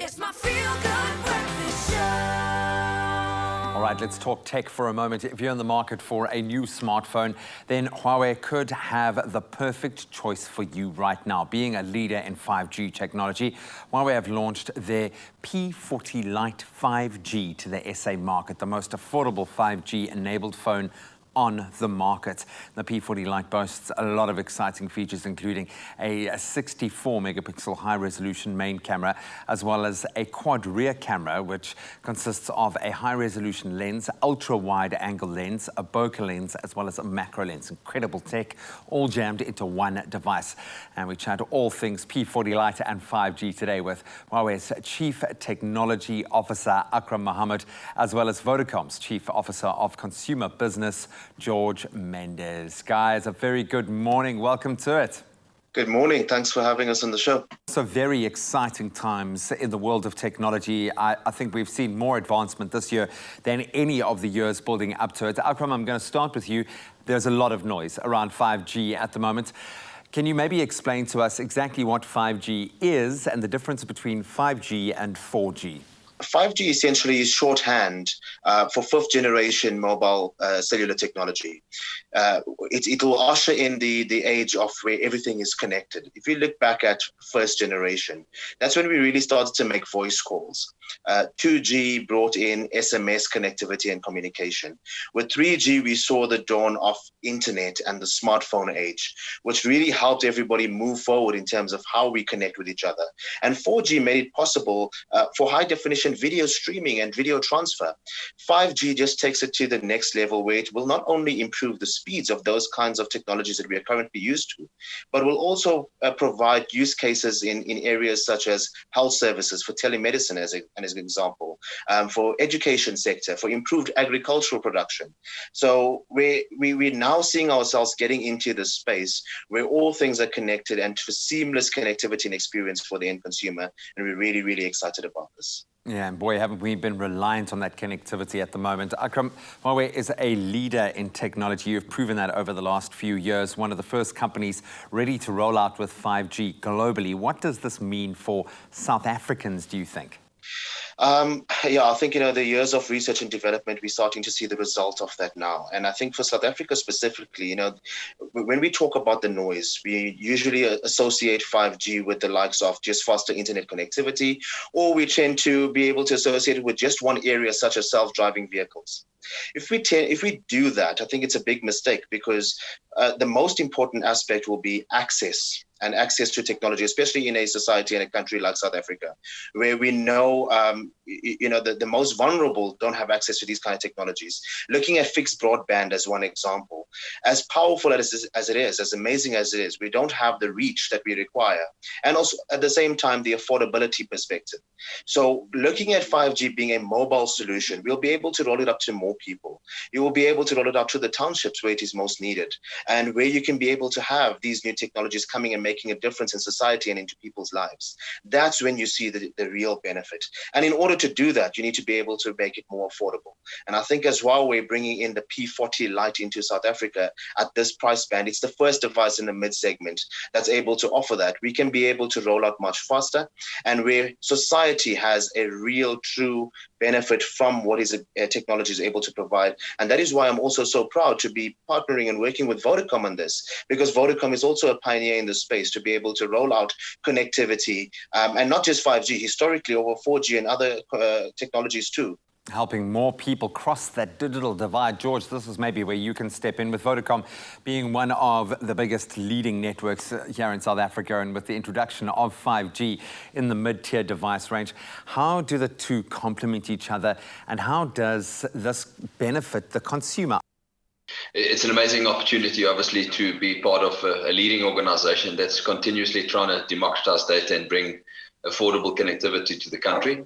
It's my feel-good breakfast show. All right, let's talk tech for a moment. If you're in the market for a new smartphone, then Huawei could have the perfect choice for you right now. Being a leader in 5G technology, Huawei have launched their P40Lite 5G to the SA market, the most affordable 5G-enabled phone on the market. The P40Lite boasts a lot of exciting features, including a 64-megapixel high-resolution main camera, as well as a quad rear camera, which consists of a high-resolution lens, ultra-wide-angle lens, a bokeh lens, as well as a macro lens. Incredible tech, all jammed into one device. And we chat all things P40Lite and 5G today with Huawei's Chief Technology Officer, Akram Mohammed, as well as Vodacom's Chief Officer of Consumer Business, George Mendes. Guys, a very good morning. Welcome to it. Good morning. Thanks for having us on the show. So very exciting times in the world of technology. I think we've seen more advancement this year than any of the years building up to it. Akram, I'm going to start with you. There's a lot of noise around 5G at the moment. Can you maybe explain to us exactly what 5G is and the difference between 5G and 4G? 5G essentially is shorthand for fifth generation mobile cellular technology. It will usher in the age of where everything is connected. If you look back at first generation, that's when we really started to make voice calls. 2G brought in SMS connectivity and communication. With 3G, we saw the dawn of internet and the smartphone age, which really helped everybody move forward in terms of how we connect with each other. And 4G made it possible for high definition video streaming and video transfer. 5G just takes it to the next level, where it will not only improve the speeds of those kinds of technologies that we are currently used to, but will also provide use cases in areas such as health services, for telemedicine as an example, for education sector, for improved agricultural production. So we're now seeing ourselves getting into the space where all things are connected and for seamless connectivity and experience for the end consumer. And we're really, really excited about this. Yeah, and boy, haven't we been reliant on that connectivity at the moment. Akram, Huawei is a leader in technology. You've proven that over the last few years, one of the first companies ready to roll out with 5G globally. What does this mean for South Africans, do you think? Yeah, I think, the years of research and development, we're starting to see the result of that now. And I think for South Africa specifically, when we talk about the noise, we usually associate 5G with the likes of just faster internet connectivity, or we tend to be able to associate it with just one area, such as self-driving vehicles. If we do that, I think it's a big mistake, because the most important aspect will be access to technology, especially in a society and a country like South Africa, where we know, the most vulnerable don't have access to these kind of technologies. Looking at fixed broadband as one example, as powerful as it is, as amazing as it is, we don't have the reach that we require. And also at the same time, the affordability perspective. So looking at 5G being a mobile solution, we'll be able to roll it up to more people. You will be able to roll it up to the townships where it is most needed, and where you can be able to have these new technologies coming and making a difference in society and into people's lives. That's when you see the real benefit. And in order to do that, you need to be able to make it more affordable. And I think as Huawei bringing in the P40Lite into South Africa at this price band, it's the first device in the mid-segment that's able to offer that. We can be able to roll out much faster, and where society has a real, true benefit from what technology is able to provide. And that is why I'm also so proud to be partnering and working with Vodacom on this, because Vodacom is also a pioneer in the space to be able to roll out connectivity, and not just 5G, historically over 4G and other technologies too. Helping more people cross that digital divide. George, this is maybe where you can step in, with Vodacom being one of the biggest leading networks here in South Africa, and with the introduction of 5G in the mid-tier device range. How do the two complement each other, and how does this benefit the consumer? It's an amazing opportunity, obviously, to be part of a leading organization that's continuously trying to democratize data and bring affordable connectivity to the country.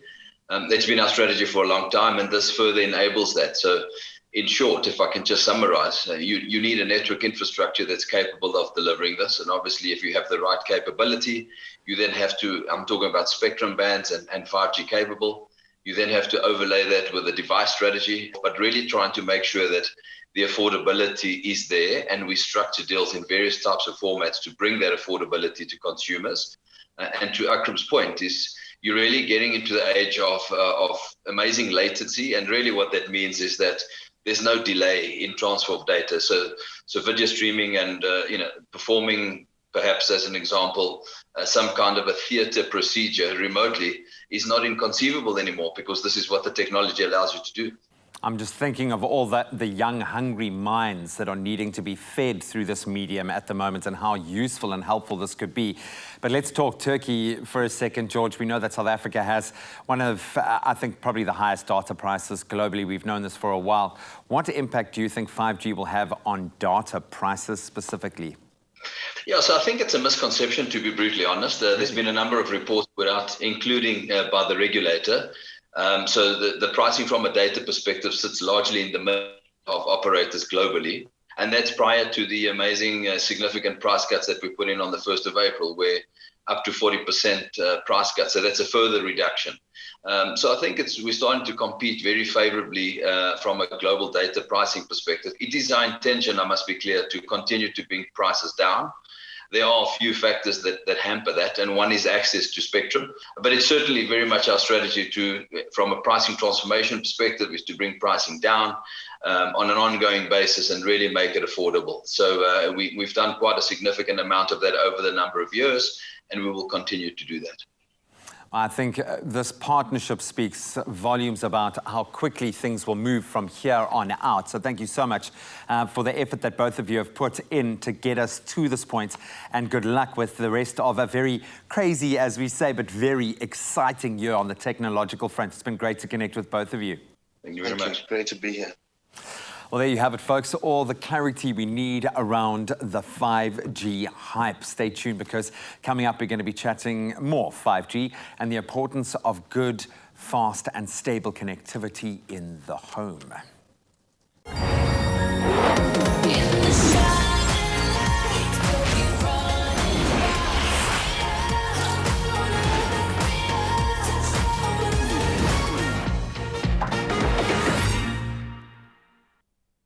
That's been our strategy for a long time, and this further enables that. So in short, if I can just summarize, you need a network infrastructure that's capable of delivering this. And obviously, if you have the right capability, you then have to, I'm talking about spectrum bands and 5G capable. You then have to overlay that with a device strategy, but really trying to make sure that the affordability is there, and we structure deals in various types of formats to bring that affordability to consumers. And to Akram's point is, you're really getting into the age of amazing latency. And really what that means is that there's no delay in transfer of data. So video streaming and, performing, perhaps as an example, some kind of a theater procedure remotely is not inconceivable anymore, because this is what the technology allows you to do. I'm just thinking of all the young, hungry minds that are needing to be fed through this medium at the moment and how useful and helpful this could be. But let's talk Turkey for a second, George. We know that South Africa has one of, I think, probably the highest data prices globally. We've known this for a while. What impact do you think 5G will have on data prices specifically? Yeah, so I think it's a misconception, to be brutally honest. There's been a number of reports put out, including by the regulator. So the pricing from a data perspective sits largely in the middle of operators globally. And that's prior to the amazing significant price cuts that we put in on the 1st of April, where up to 40% price cuts. So that's a further reduction. So I think we're starting to compete very favorably from a global data pricing perspective. It is our intention, I must be clear, to continue to bring prices down. There are a few factors that hamper that, and one is access to spectrum. But it's certainly very much our strategy from a pricing transformation perspective, is to bring pricing down on an ongoing basis and really make it affordable. So we've done quite a significant amount of that over the number of years, and we will continue to do that. I think this partnership speaks volumes about how quickly things will move from here on out. So thank you so much for the effort that both of you have put in to get us to this point, and good luck with the rest of a very crazy, as we say, but very exciting year on the technological front. It's been great to connect with both of you. Thank you very much. Great to be here. Well, there you have it, folks. All the clarity we need around the 5G hype. Stay tuned, because coming up, we're going to be chatting more 5G and the importance of good, fast and stable connectivity in the home.